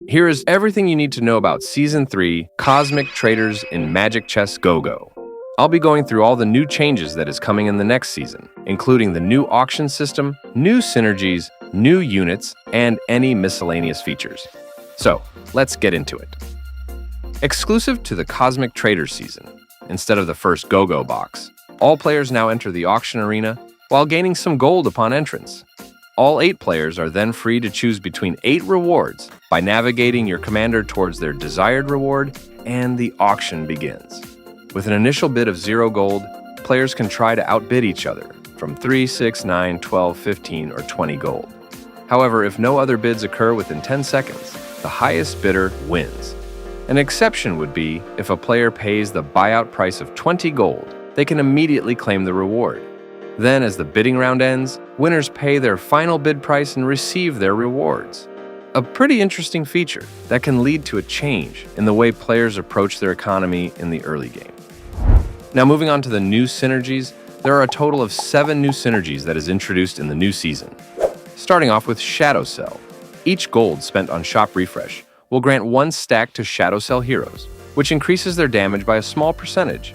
Here is everything you need to know about Season 3 Cosmic Traders in Magic Chess Go-Go. I'll be going through all the new changes that is coming in the next season, including the new auction system, new synergies, new units, and any miscellaneous features. So, let's get into it. Exclusive to the Cosmic Traders season, instead of the first Go-Go box, all players now enter the auction arena while gaining some gold upon entrance. All 8 players are then free to choose between 8 rewards by navigating your commander towards their desired reward, and the auction begins. With an initial bid of 0 gold, players can try to outbid each other from 3, 6, 9, 12, 15, or 20 gold. However, if no other bids occur within 10 seconds, the highest bidder wins. An exception would be if a player pays the buyout price of 20 gold, they can immediately claim the reward. Then, as the bidding round ends, winners pay their final bid price and receive their rewards. A pretty interesting feature that can lead to a change in the way players approach their economy in the early game. Now, moving on to the new synergies, there are a total of 7 new synergies that is introduced in the new season. Starting off with Shadowcell. Each gold spent on shop refresh will grant 1 stack to Shadowcell heroes, which increases their damage by a small percentage.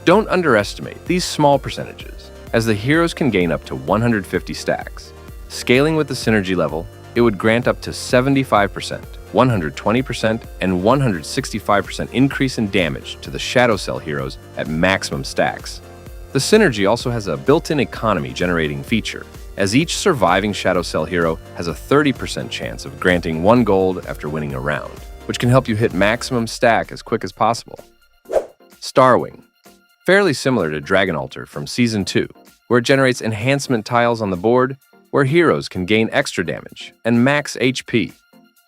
Don't underestimate these small percentages, as the heroes can gain up to 150 stacks. Scaling with the synergy level, it would grant up to 75%, 120%, and 165% increase in damage to the Shadowcell heroes at maximum stacks. The synergy also has a built-in economy generating feature, as each surviving Shadowcell hero has a 30% chance of granting 1 gold after winning a round, which can help you hit maximum stack as quick as possible. Starwing. Fairly similar to Dragon Altar from Season 2, where it generates enhancement tiles on the board where heroes can gain extra damage and max HP.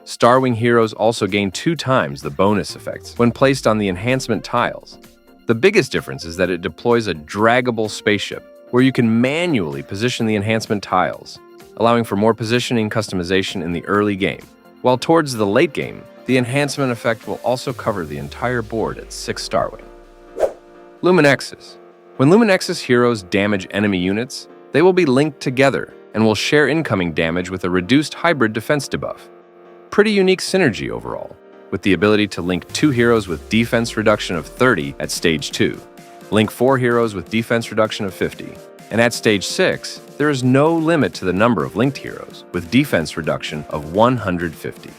Starwing heroes also gain 2 times the bonus effects when placed on the enhancement tiles. The biggest difference is that it deploys a draggable spaceship where you can manually position the enhancement tiles, allowing for more positioning customization in the early game, while towards the late game, the enhancement effect will also cover the entire board at 6 Starwing. Luminexus. When Luminexus heroes damage enemy units, they will be linked together and will share incoming damage with a reduced hybrid defense debuff. Pretty unique synergy overall, with the ability to link 2 heroes with defense reduction of 30 at Stage 2, link 4 heroes with defense reduction of 50, and at Stage 6, there is no limit to the number of linked heroes with defense reduction of 150.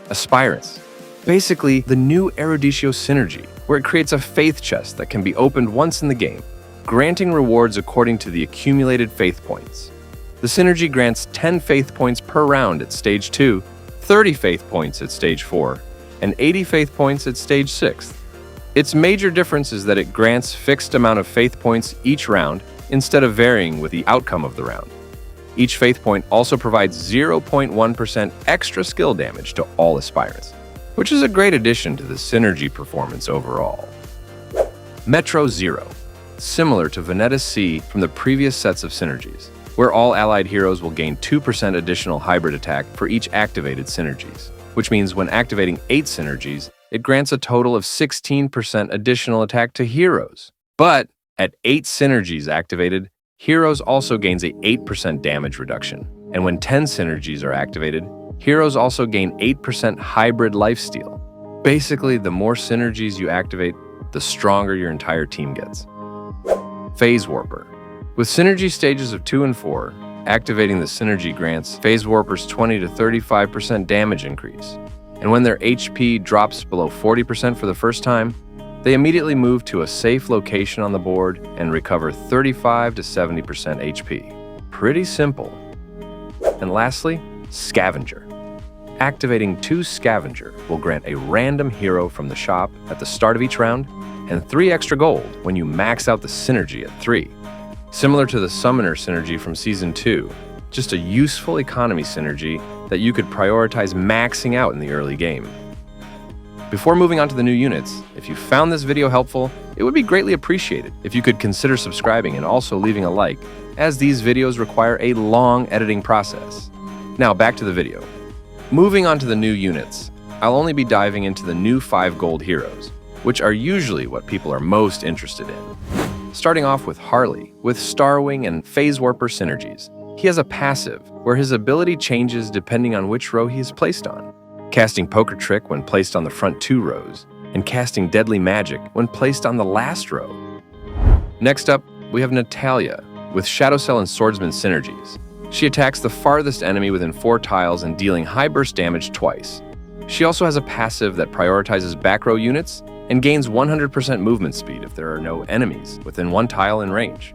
Aspirants. Basically, the new Eruditio synergy, where it creates a faith chest that can be opened once in the game, granting rewards according to the accumulated faith points. The synergy grants 10 faith points per round at Stage 2, 30 faith points at Stage 4, and 80 faith points at Stage 6. Its major difference is that it grants fixed amount of faith points each round instead of varying with the outcome of the round. Each faith point also provides 0.1% extra skill damage to all aspirants, which is a great addition to the synergy performance overall. Metro Zero. Similar to Veneta C from the previous sets of synergies, where all allied heroes will gain 2% additional hybrid attack for each activated synergies, which means when activating 8 synergies, it grants a total of 16% additional attack to heroes. But at 8 synergies activated, heroes also gains a 8% damage reduction, and when 10 synergies are activated, heroes also gain 8% hybrid lifesteal. Basically, the more synergies you activate, the stronger your entire team gets. Phasewarper. With synergy stages of 2 and 4, activating the synergy grants Phasewarpers 20 to 35% damage increase. And when their HP drops below 40% for the first time, they immediately move to a safe location on the board and recover 35 to 70% HP. Pretty simple. And lastly, Scavenger. Activating 2 Scavenger will grant a random hero from the shop at the start of each round, and 3 extra gold when you max out the synergy at 3. Similar to the Summoner synergy from Season 2, just a useful economy synergy that you could prioritize maxing out in the early game. Before moving on to the new units, if you found this video helpful, it would be greatly appreciated if you could consider subscribing and also leaving a like, as these videos require a long editing process. Now back to the video. Moving on to the new units, I'll only be diving into the new 5 gold heroes, which are usually what people are most interested in. Starting off with Harley, with Starwing and Phasewarper synergies. He has a passive, where his ability changes depending on which row he is placed on. casting Poker Trick when placed on the front 2 rows, and casting Deadly Magic when placed on the last row. Next up, we have Natalia with Shadowcell and Swordsman Synergies. She attacks the farthest enemy within 4 tiles and dealing high burst damage twice. She also has a passive that prioritizes back row units and gains 100% movement speed if there are no enemies within 1 tile in range.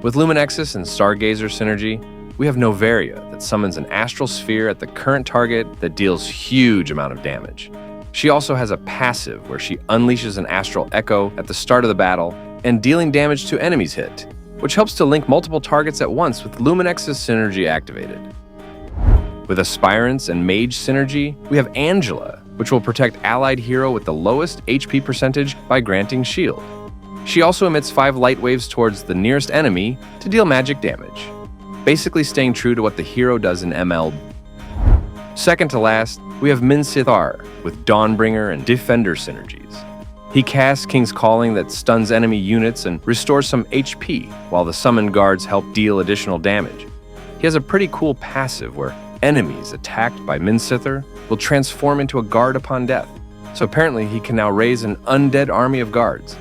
With Luminexus and Stargazer synergy, we have Novaria that summons an astral sphere at the current target that deals huge amount of damage. She also has a passive where she unleashes an astral echo at the start of the battle and dealing damage to enemies hit, which helps to link multiple targets at once with Luminexus synergy activated. With Aspirants and Mage synergy, we have Angela, which will protect allied hero with the lowest HP percentage by granting shield. She also emits 5 light waves towards the nearest enemy to deal magic damage, basically staying true to what the hero does in ML. Second to last, we have Minsitthar with Dawnbringer and Defender synergies. He casts King's Calling that stuns enemy units and restores some HP, while the summoned guards help deal additional damage. He has a pretty cool passive where enemies attacked by Minsitthar will transform into a guard upon death, so apparently he can now raise an undead army of guards.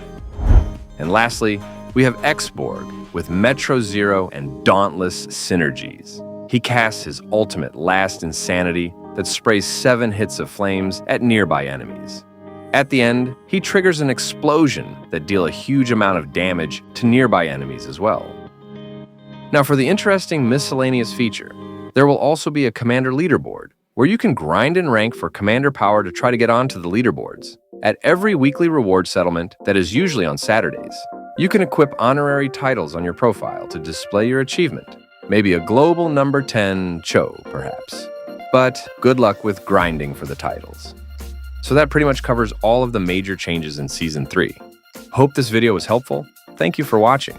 And lastly, we have Xborg with Metro Zero and Dauntless synergies. He casts his ultimate Last Insanity that sprays 7 hits of flames at nearby enemies. At the end, he triggers an explosion that deal a huge amount of damage to nearby enemies as well. Now for the interesting miscellaneous feature, there will also be a Commander Leaderboard, where you can grind and rank for Commander power to try to get onto the leaderboards. At every weekly reward settlement that is usually on Saturdays, you can equip honorary titles on your profile to display your achievement. Maybe a global number 10 Cho, perhaps. But good luck with grinding for the titles. So that pretty much covers all of the major changes in Season 3. Hope this video was helpful. Thank you for watching.